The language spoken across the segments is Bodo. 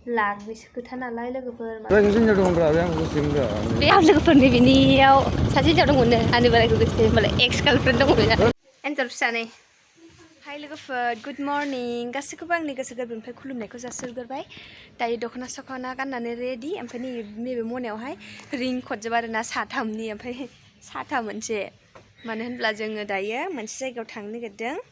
Lakh bisa kita nalai logofer. Ranking jauh dong berapa yang musim berapa? Biar logofer ni bini yau saja jauh dong mana. Ane balik ke sini malah ex-girlfriend dong mana. Enter sana. Hai logofer, good morning. Kasih bang ni kasih gerbun pay kulum neko jasur gerbai. Tadi dokna sokona kan nane ready. Ampai ni be moneo hai. Ring kot jabar na satam ni ampai satam mence. Mana hen belajar ngedaya. Mence saya kau tang ni gedeng.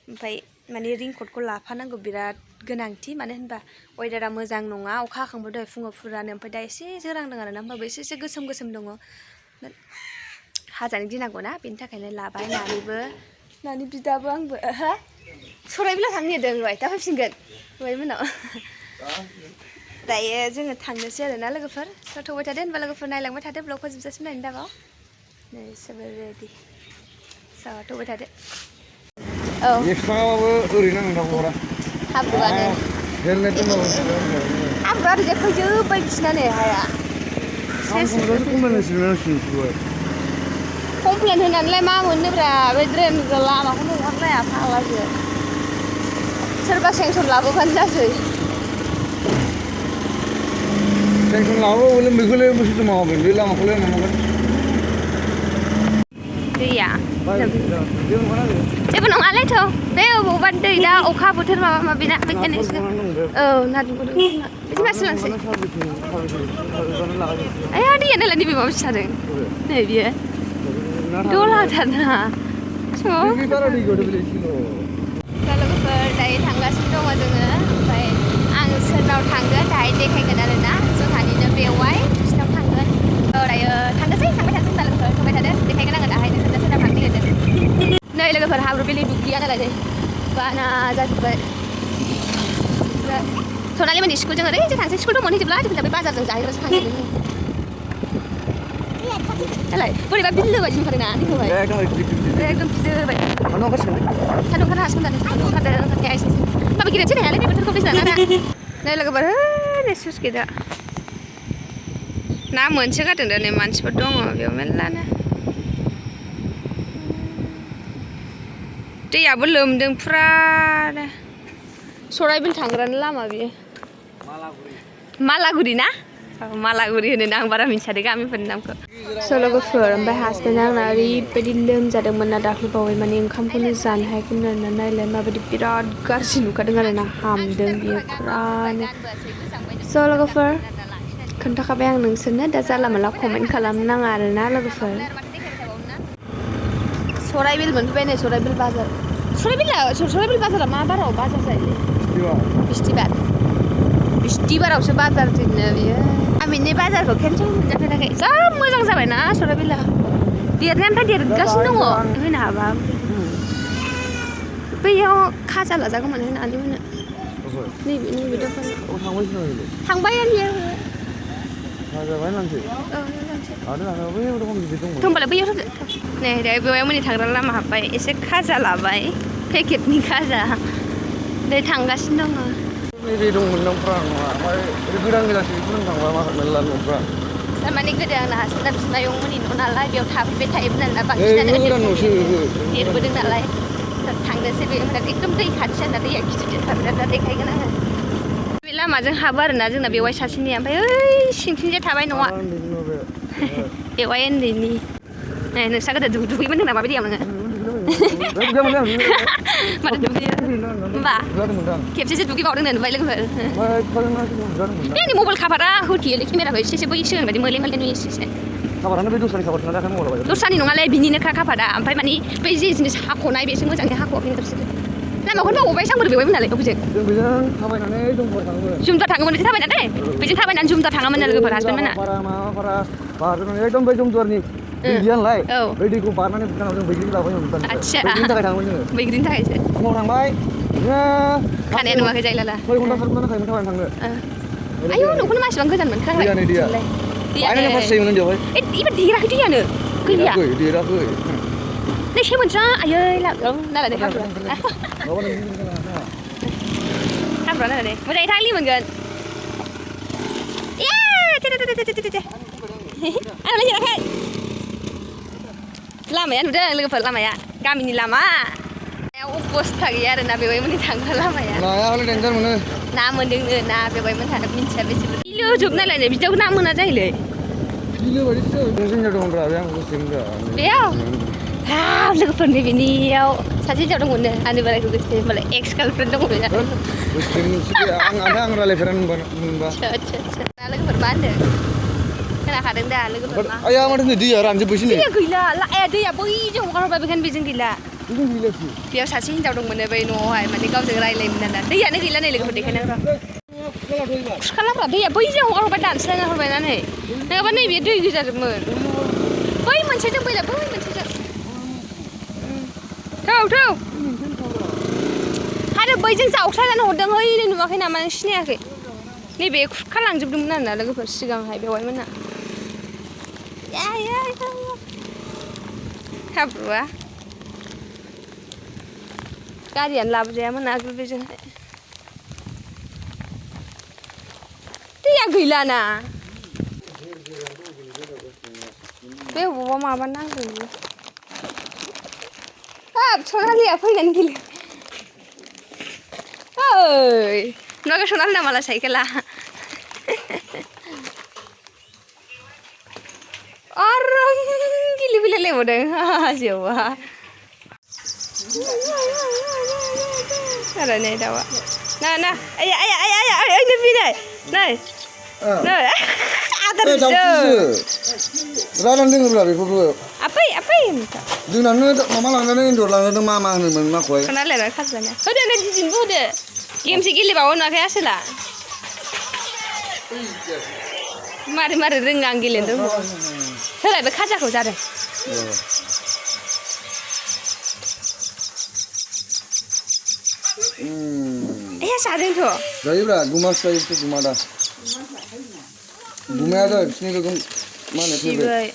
Ampai माने रिंकटखौ लाफानांगौ बिराद गोनांथि मानो होनबा वेदारा मोजां नङा अखा हाखांबो दहाय फुङाव फुरानो ओमफ्राय दा एसे जोरांदों आरोना होमबाबो एसे गोसोम गोसोम दङ हाजानो गिनांगौ ना बेनि थाखायनो लाबाय नानैबो नानि बिदाबो आंबो सराइबिला थांनो नागिरदों दहाय दा फैफिनगोन दहाय मोनाव दायो जोङो थांनोसै आरोना लोगोफोर थौबाय थादो होनबा लोगोफोर नायलांबाय थादो ब्लगखौ जोबजासिम नायनो दाबाव नै सोरबा रेडि थौबाय थादो Oh. Yesterday, we were in Nagora. Habuane. Helmet no. Habu ada je kerja baik sana ni haya. Komplain hendak leh mangun ni berapa? Bedren gelap aku ni orang leh apa lagi? Serba sengson labu kan jasa. Sengson labu, boleh mikule mesti tu mau beli lah, makule nama kan. Iya. Cepat nong alay tu. Beo buat deh dah. Oka putar mama bina bikin ni. Oh, nanti putar. Ini masih langsung. Ayah dia ni lagi bima besar deh. Nih dia. Dua tanah. Cuma. Kalau keper dari tangga situ macamnya, baik. Angin laut tangga, dari dekai ke dalam na. So tadi tu bewai, situ tangga. Oh, dari tangga sih sampai tangga kalau keper sampai tadi dekai ke dalam dah. Ini sudah sudah pasti ada. Nah, ini lepas harus beli dukia nak lagi. Bana jadi ber. Soalnya mana sekolah jangan ada. Jangan sekolah tu mana je belah. Kita pergi pasar jangan cari rasa hangat ni. Alai, boleh bawa bilu baju macam mana? Ni kau. Ekdom bilu baju. Mana kau sini? Kanu kan asal dah. Kanu kan dah kan kayak sih. Tapi kita cina hari ni betul kau bisa nak. Nah, lepas ber. Nesus kita. Nah, macam kat ada ni macam berdong. Biar melan. Dia belum deng pura. Soraibil tanggaran lama bi. Malaguri na? Malaguri ni nang bara minca dek kami pernah ke. Solo ke firm by husband nang nari pedilem jadi mana dah lupa wei mana yang kamu ni zan hai kuna nana lema beri pirat gasin uka dengan nana ham deng bi pura. Solo ke firm. Kantak apa yang neng sana dasar lama lah komen kalam nang arena lo ke firm. Soraibil Mwnbai ni Soraibil bazar. Soraibil bazar mana baru bazar saja. Festival. Festival apa bazar jenis ni. Kami ni bazar kau kencang macam mana ke? Semua orang sampai na Soraibil. Dia nampak dia gas nunggu. Ini apa? Bayar khas lah jaga mana ni mana? Ni video kan. Tangbayan dia. Ada mana nanti? Ada bayar udah kami hitung. Tumpah lebih orang. Nih, dari bayar mana tanggal lama apa? Ese kaza lah, bay. Paket ni kaza. Dari tangga sini dong. Ni hitung menang perang. Ini kurang kita sih kurang tanggal masak melan perang. Sama ni kerja lah. Sebab senayong ni nona lah. Biar tapi beta ibu nana bang. Ini kurang nusi. Dia berdeng nak lah. Tangga sini biar mereka ikut deh kaca nanti ya gitu je. Tapi nanti dekai kan lah. Bila macam habar na jeng nabi wai sasi ni ampai. Sing-sing je tabai noa. Ewayan ni. Eh, nak sakit ada duduk mana nak apa dia mana? Mana duduk dia? Mbak. Kep sih duduk bawa dengan baik lagi. Ni mobil kapara hotel lagi merah sih sih boleh sih kan? Berarti mulai ni sih. Kapara ni betul sekali kapara nak kan mobil. Terus ni nungalai bini nak kapara. Ampai mani besi jenis hakko naik besi macam ni hakko ni terus. Nah, makan apa? Besar boleh beli mana lagi? Apa je? Besar, apa yang ni? Jumpa tangan mana? Siapa nanti? Besar siapa nanti jumpa tangan mana lagi? Husband mana? Para ni, ekdom bejum tuar ni. Indian lai. Bedi ku para ni bukan orang begini lah, bukan. Acha. Begini tak ada mana? Begini tak ada. Orang Langbai. Ya. Kan yang nama kerja lah. Kau kontak mana? Kau minta orang Ayo, nak kena masuk bangku jangan kan? Dia ni dia. Dia ni apa sih yang jawab? Ibu dia lah dia ni. Dia. Dia lah. Ni siapa macam? Ayo lah, nak ada apa? Apa nak ada? Macam Italy mungkin. Ya, cek. Ano lagi nak? Lama ya, udah lagi lama ya. Kami ni lama. Upos tak ya, dan nabi wei muni tanggal lama ya. Nah, ya, oleh danger mana? ना मोनदोंनो ना बेवहायमोन थानो मिन्थिया बेसेबो जोबनायलायनो बिदियाव ना मोना जायोलै बिलो बायदिसो नोंसिनियाव दंब्रा बे आं गोसोथोंब्रा बेयाव हाब लोगोफोरनि बेनियाव सासे हिन्जाव दंमोननो आंनि बोरायखौ गोसोथोयो होमबालाय एक्स गार्लफ्रेन्ड दंमोन ना गोसोथों आं रायलायफेरा मोनबा ना लोगोफोर मा होनदों खोनाखादों दा लोगोफोर मा आया माथो नै दैया रानजोब्बायसो नै दैया गैला दैया बैजों हगारहरबाय बेखायनो बेजों गैला बेजों गैलासो बेयाव सासे हिन्जाव दंमोनो बै न'आवहाय माने गावजों रायलायोमोन आरोना दैयानो गैला नै लोगोफोर देखायनो खुरखालाब्रा दैया बैजों हगारहरबाय दानस्लायना हरबायना नै नङाबा नैबे दै गोजाजोबमोन बै मोनसेजों फैला बै मोनसेजों थौ आरो बैजों जावख्लायनानै हरदों है नों नुवाखै नामा नों सिनायाखै नैबे खुरखालांजोबदोंमोन आरोना लोगोफोर सिगांहाय बेवहायमोन हाब्रुआ गारियानो लाबोजायामोन आगोल बेजोंहाय दैया गैलाना बे बबावबा माबा नांदों हाब सनालिया फैनानै गेले ओइ नुवाखै सनालिना माला साइकेला आराम गेलेफैलायलायबावदों हाजोआवहा आरो नै दाउआ ना आया नै फैनाय नै आदारसो राननानै दोङोब्रा बेखौबो आफै जोंनानो मामा लांनानै एन्जर लांनानै मा होनोमोन माखौहाय खोनालायना खाजानो होदो नै दिदिनोबो होदो गेमसो गेलेबावो नुवाखै आसोला मारै रोङा आं गेलेनो रोंगौ होलाय बे खाजाखौ जादों जादोंथ' जायोब्रा गुमासो जायो गुमा दा गुमाया जाबाय बिसिनि गोगोम मा होनो फेभरेट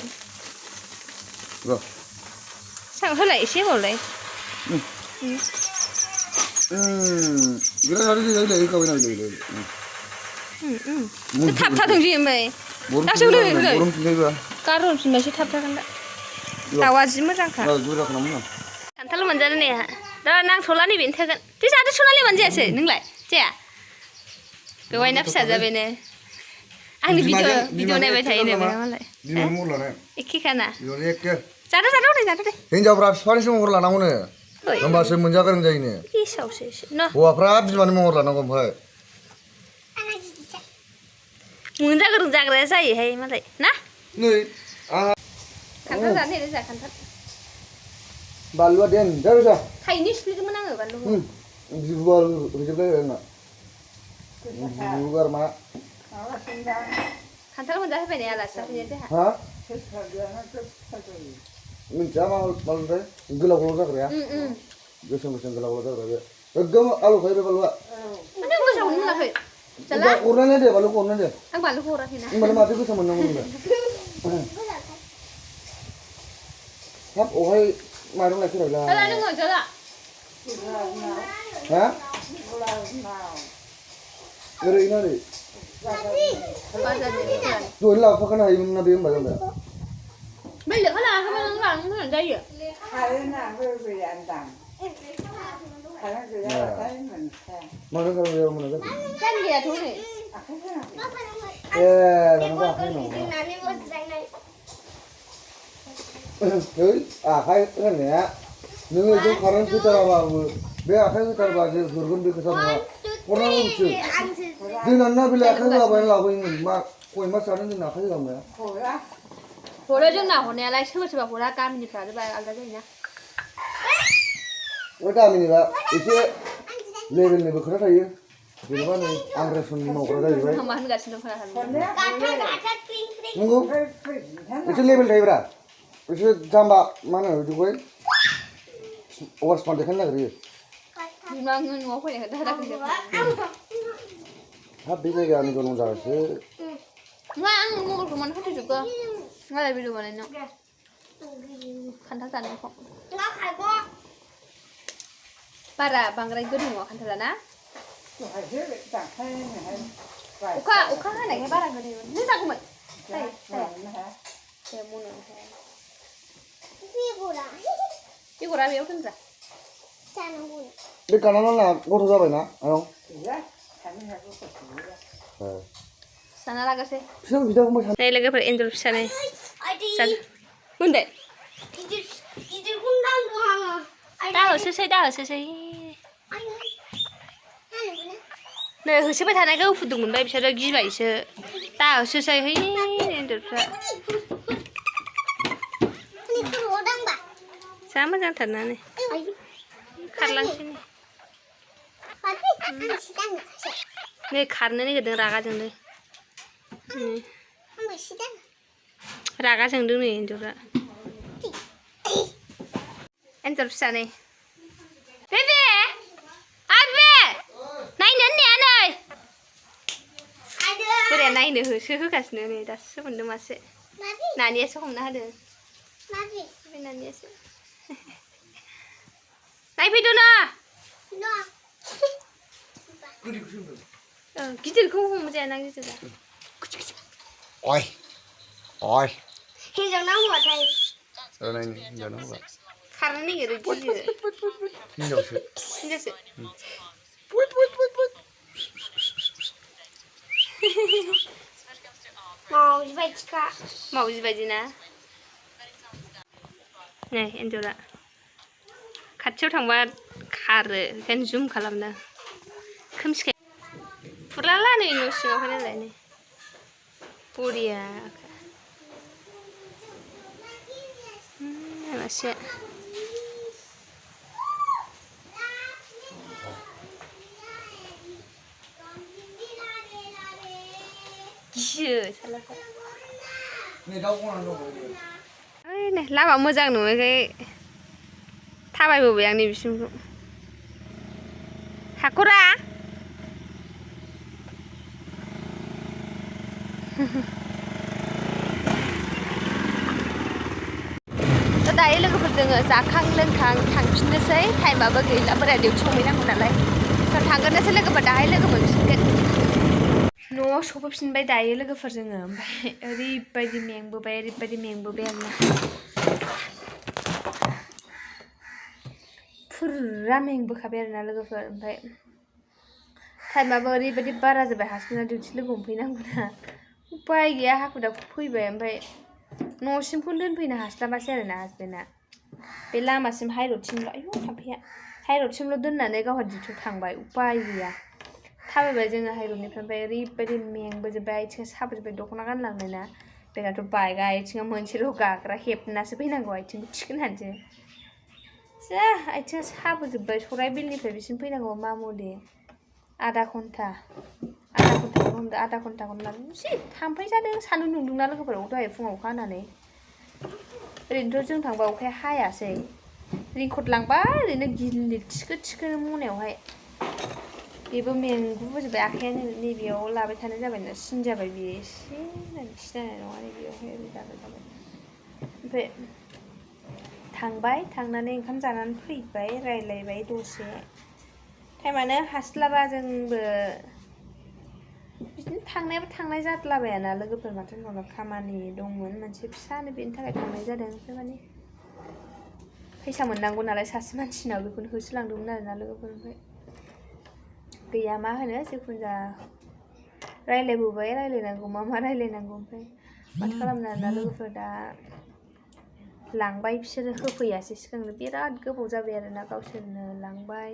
होलाय एसे होबावलाय बिराद जादों जायोलै होखाबाय ना थाबथादोंसै ओमफ्राय दासो होलाय गारहरफिनबायसो थाबथागोन दा दाउआ जि मोजांखा खान्थाल मोनजानो ने दा नांथ'ला नैबेनो थोगोन दे जादो सनालि मोनजायासै नोंलाय जाया बेवहायना फिसा जाबायनो आंनि भिडिअ नायबाय थायो नो मालाय एखेखाना जादो दे हिनजावफ्रा बिफानिसो महर लानांगौनो होमबासो मोनजागोन जायोनो गेसावसो एसे हौवाफ्रा बिमानि महर लानांगौ ओमफ्राय मोनजागोरों जाग्राया जायोहाय मालाय ना नै खान्थाल जानो नागिरदों जा खान्थाल बानलुआ देनजार गोजा थाइनै सिफ्लेदोंमोन आङो बानलुखौ जिबुआल होजोबलायबाय आंना जिबु गारमा खान्थाल मोनजाहोबाय ने आलासि जाफैनाया जोंहा हा मिन्थिया मालनिफ्राय गोलाव जाग्राया गोसोम गोलाव जाग्रा बे एकदम आलु खायो बे बानलुआ माने गोसाखौनो मोनाखै अरनानै दे बानलुखौ अरनानै दे आं बानलुखौ हराखैना होनबालाय माथो गोसा मोननांगौ नोंलाय हाब अहाय माइरं लायफैलायला नोङो जाला हा ओरै दहाय लाबोफाखानो हायोमोन ना बे होनबा जोंना बै लेखा लाङाखैमोन नों लांनो होनानै जायो मानो गालांजायाबा मोना जाखो जानो गैयाथ' नै नोंबो आखाइ दङ है आखाइ होननाया नोङो ज' खारनानै फैथाराबाबो बे आखाइ होथारबा जे हरगोन बे खोथा नङा हरनांगौसो जोंना बेलाय आखाइ होलाबायना लाबोयोमोन मा कय मास जादों जोंना आखाइ होलांनाया हरो जोंना हरनायालाय सोरबा हरा गामिनिफ्रानो आलादा जायोना बे गामिनिबा एसे लेभेलनिबो खोथा थायो जेनेबा नै आंग्रेसननि मावग्रा जाहैबाय मा होनगासिनो दं नंगौ एसे लेभेल थायोब्रा एसे जाम्बा मा होनो बिदिखौहाय अभार स्मार्ट देखायनो नागिरो न'आव फैनायखौ दादाखै हाब बे जायगानि जन्म जाबासो मा आं मबाइलखौ मानो होथेजोबखो मालाय भिडिअ बानायनायाव खान्थाल जानायखौ बारा बांद्राय गोदै नङा खान्थाला ना अखा हानायखाय बारा गोदैमोन नों जागौमोन बेगरा बेयाव दोनजा बे गानाना गथ' जाबायना आयं Sana lagasै Bilang bilang mau नै लोगोफोर एन्जर फिसा नै मोनबाय दाहोसोसै नै होसोबाय थानायखौ फुदुंमोनबाय बिसोरो गिबायसो दाहोसोसै है एन्जरफ्रा जा मोजांथारना नै खारलांसै नै खारनो नागिरदों रागा जोंदों रागा जोंदों नै एन्जरा एन्जर फिसा नै बेबे आबे नायनो होननाया नै बोराया नायनो होसो होगासिनो नै दासो मोनदों मासे नानियासो हमना होदों बे नानियासो नायफैद' ना गिदिरखौ हमजायाना गिदिरा Oi, oi. हिन्जाव नांगौबाथाय Hiन्जाव नांगौबा खारनो नागिरो गियो हिन्जावसो मावजि बायदि ना नै एन्जरा खाथियाव थांबा खारो ओंखायनो जुम खालामदों खोमसिखाय फुरलाला नै न' सिङाव फैनालाय नै बरिया मासे गियो सालाखौ ओइ नै लामा मोजां नङैखाय थाबायबोबाय आं नैबिसिमखौ हाखरा दायो लोगोफोर जोङो जाखां लोंखां थांफिननोसै टाइमाबो गैला बोराया डिउटि हमहैनांगौ नालाय थांगोरनोसै लोगोफोर दाहाय लोगो मोनफिनगोन न'आव सफैफिनबाय दायो लोगोफोर जोङो ओमफ्राय ओरैबायदि मेंबोबाय आरोना फुरा मेंबोखाबाय आरोना लोगोफोर ओमफ्राय टाइमाबो ओरैबायदि बारा जाबाय हासबेन्डआ डिउटि लोगो हमफैनांगौना उपाय गैया हाखु दाखु फैबाय ओमफ्राय न'सिमखौनो दोनफैनो हास्लाबासै आरोना हासबेन्डआ बे लामासिम हाइरडसिमल' आयौ थाम्फैया हाइरडसिमल' दोननानै गावहा डिउटियाव थांबाय उपाय गैया थाबायबाय जोङो हाइरडनिफ्राय ओमफ्राय ओरैबायदि मेंबोजोब्बाय आथिङा साबोजोब्बाय दख'ना गानलांनाय ना बेनाथ' बाइकआ आथिङा मोनसेल' गाग्रा हेबनासो फैनांगौ आथिंखौ थिखोनानैसो जा आथिङा साबोजोब्बाय सराइबिलनिफ्राय बिसिम फैनांगौ मामुलि आधा घन्टाखौनो लादों जि थाम्फै जादों सान्दुं दुंदोंना लोगोफोर दहाय फुङाव अखा हानानै ओरैनोथ' जों थांबा अखाया हायासै रेनकट लांबाय ओरैनो गिलिर थिखो मोनायावहाय बेबो मेंगुबोजोब्बाय आखायानो नैबेयाव लाबाय थानाय जाबायना सिन जाबाय बेयो एसे सिनायनाय नङा नैबेयावहाय ओरै जाबाय ओमफ्राय थांबाय थांनानै ओंखाम जानानै फैबाय रायज्लायबाय दसे टाइमानो हास्लाबा जोंबो बिदिनो थांनायाबो थांनाय जाद्लाबायाना लोगोफोर माथो होनबावनो खामानि दंमोन मोनसे फिसानो बेनि थाखाय थांनाय जादों ओमफ्राय माने फैसा मोननांगौ नालाय सासे मानसिनाव बेखौनो होसोलांदोंमोन आरोना लोगोफोर ओमफ्राय गैया मा होनो जिखुनु जा रायज्लायबोबाय रायज्लायनांगौ मा रायज्लायनांगौ ओमफ्राय माथो खालामनो आरोना लोगोफोर दा लांबाय बिसोरो होफैयासै सिगांनो बिराद गोबाव जाबाय आरोना गावसोरनो लांबाय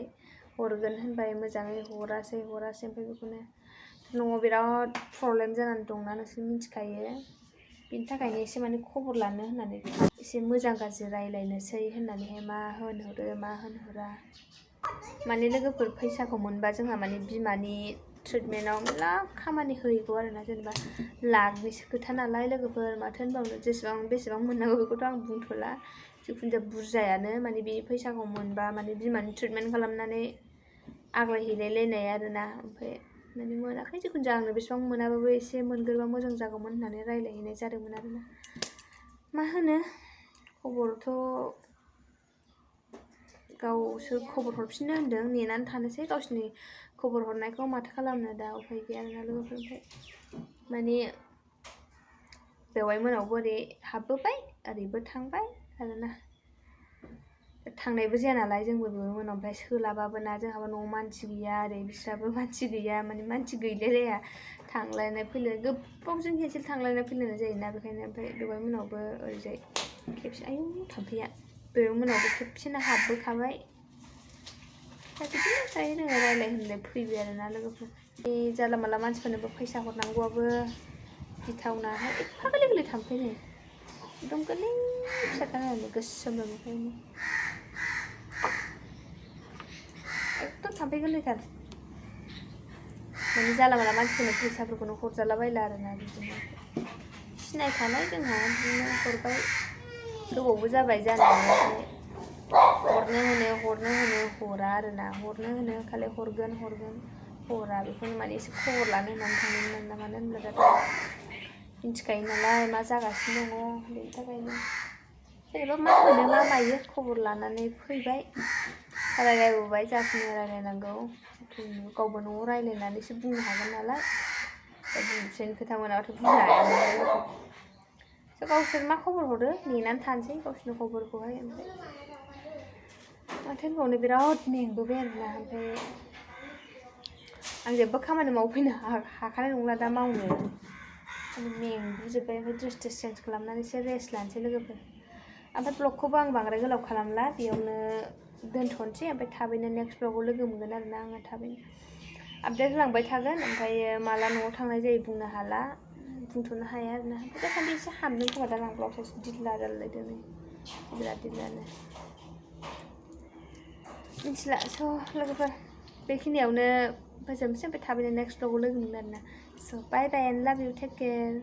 हरगोन होनबाय मोजाङै हरासै ओमफ्राय बेखौनो न'आव बिराद प्रब्लेम जानानै दंना नोंसोर मिथिखायो बिनि थाखायनो एसे माने खबर लानो होननानै एसे मोजां गाज्रि रायज्लायनोसै होननानैहाय मा होनहरो मा होनहरा माने लोगोफोर फैसाखौ मोनबा जोंहा माने बिमानि ट्रिटमेन्टआव मेरला खामानि होहैगौ आरोना जेनेबा लाखनिसो खोथा नालाय लोगोफोर माथो होनबावनो जेसेबां बेसेबां मोननांगौ बेखौथ' आं बुंथ'ला जिखुनु जाया बुरजायानो माने बे फैसाखौ मोनबा माने बिमानि ट्रिटमेन्ट खालामनानै आग्लायहैलायलायनाय आरोना ओमफ्राय माने मोनाखै जिखुनु जाया आंनो बेसेबां मोनाबाबो एसे मोनगोरबा मोजां जागौमोन होननानै रायज्लायहैनाय जादोंमोन आरोना मा होनो खबरथ' गावसोर खबर हरफिननो होनदों नेनानै थानोसै गावसिनि खबर हरनायखौ माथो खालामनो दा उफाय गैया आरोना लोगोफोर ओमफ्राय माने बेवाइ मोनावबो ओरै हाबबोबाय ओरैबो थांबाय आरोना थांनायबो जाया नालाय जोंबो बेयावनो उनाव ओमफ्राय सोलाबाबो ना जोंहाबो न'आव मानसि गैया ओरै बिस्राबो मानसि गैया माने मानसि गैलायलाया थांलायनाय फैलाय गोबावजों खेनसे थांलायनाय फैलायनाय जायोना बेखायनो ओमफ्राय बेवाइ मोनावबो ओरैजाय खेबसे आयौ थाम्फैया बेवाइ मोनावबो खेबसेनो हाबबोखाबाय दा बिदिनो जायो जोङो रायलाय होनलाय फैबाय आरोना लोगोफोर बे जानला मानला मानसिफोरनोबो फैसा हरनांगौआबो गिथावना एफा गोरलै गोरलै थाम्फै नै एकदम गोरलै फिसाथार आरो गोसोम ओंखायनो एकदम थाम्फै गोरलैथार माने जानला मानला मानसिफोरनो फैसाफोरखौनो हरजालाबायला आरोना बिदिनो सिनायखानाय जोंहा बिदिनो हरबाय गोबावबो जाबाय जानाया हरनो होनो हरा आरोना हरनो होनो खालि हरगोन हरा बेखौनो माने एसे खबर लानो होननानै थांदोंमोन ना मानो होनब्ला दा मिन्थिखायो नालाय मा जागासिनो दङ बेनि थाखायनो जेनेबा मा होनो मा मायो खबर लानानै फैबाय रायलायबोबाय जाखिनि रायलायनांगौ गावबो न'आव रायलायनानैसो बुंनो हागोन नालाय दा बिसोरनि खोथा मोनाबाथ' बुंनो हाया नालाय गावसोर मा खबर हरो नेनानै थानोसै गावसोरनि खबरखौहाय ओमफ्राय माथो होनबावनो बिराद मेंबोबाय आरोना ओमफ्राय आं जेबो खामानि मावफैनो हाखानाय नंला दा मावनो मेंबोजोब्बाय ओमफ्राय ड्रेस चेन्ज खालामनानै एसे रेस्ट लानोसै लोगोफोर ओमफ्राय ब्लगखौबो आं बांद्राय गोलाव खालामला बेयावनो दोनथ'नोसै ओमफ्राय थाबैनो नेक्स्ट ब्लगाव लोगो मोनगोन आरोना आङो थाबैनो आपडेट होलांबाय थागोन ओमफ्राय माला न'आव थांनाय जायो बुंनो हाला बुंथ'नो हाया आरोना ओमफ्राय दासान्दि एसे हामदों खोमा दा आं ब्लगआ एसे दिल्ला जालायलायदों नै बिराद दिल्लानो मिथिला स' लोगोफोर बेखिनियावनो फोजोबनोसै ओमफ्राय थाबैनो नेक्स्ट ब्लगाव लोगो मोनगोन आरोना स' बाय बाय एन्ड लाभ इउ टेक केयार